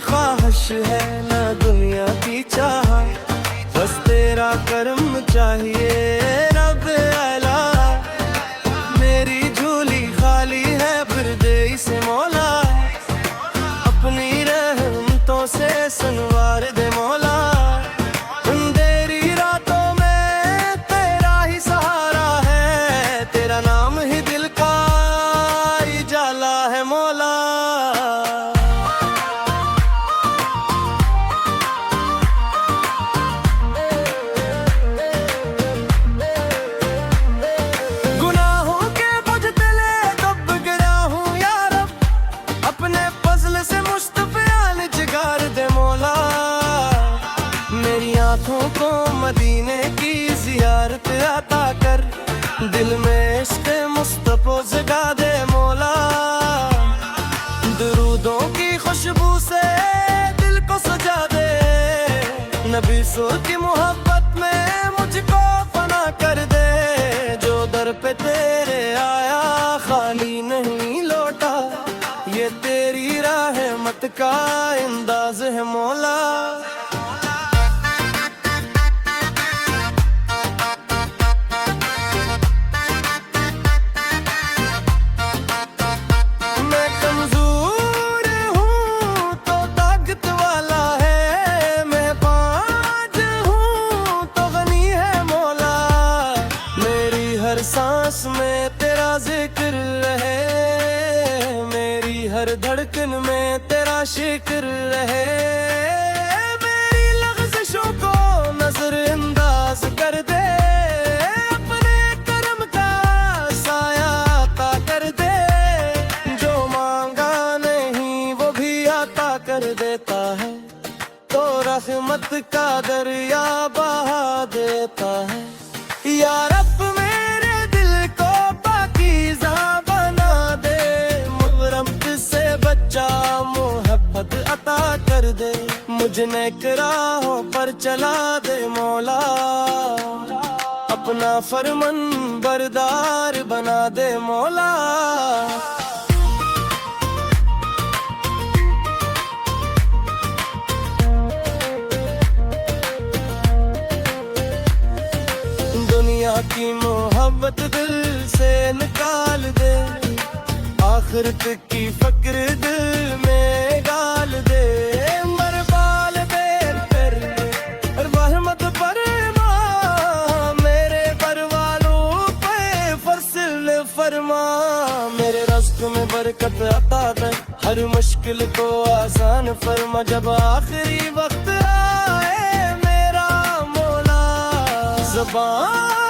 ख्वाहिश है ना दुनिया की चाह, बस तेरा कर्म चाहिए रब आला। मेरी झोली खाली है फिर दे इसे मौला, अपनी रहमतों से संवार दे मौला। अंधेरी रातों में तेरा ही सहारा है, तेरा नाम ही दिल का उजाला है मौला। गुनाहों के बोझ तले दब गया हूँ या रब, अपने फजल से मुस्तफ़ाल जिगार दे मौला। मेरी आंखों को मदीने की ज़ियारत अता कर, दिल में इश्क़ मुस्तफ़ा जगा दे मौला। दुरूदों की खुशबू से दिल को सजा दे, नबी सुर की मोहब्बत में मुझको फना कर दे। जो दर पे तेरे आया खाली नहीं लौटा, ये तेरी रहमत का अंदाज है मौला। हर सांस में तेरा जिक्र रहे, मेरी हर धड़कन में तेरा शिक्र रहे। मेरी लग़ज़िशों को नज़रअंदाज कर दे, अपने करम का साया अता कर दे। जो मांगा नहीं वो भी अता कर देता है, तो रहमत का दरिया बहा देता है। या रब अता कर दे, मुझे नेक राहों पर चला दे मौला। अपना फरमान बरदार बना दे मौला। दुनिया की मोहब्बत दिल से निकाल दे, आखिरत की फिक्र दिल में गाल दे। मरबाल दे फिर रहमत फरमा, मेरे पर वालों पे फसल फरमा। मेरे रास्ते में बरकत अता कर, हर मुश्किल को आसान फरमा। जब आखिरी वक्त आए मेरा मौला, ज़ुबान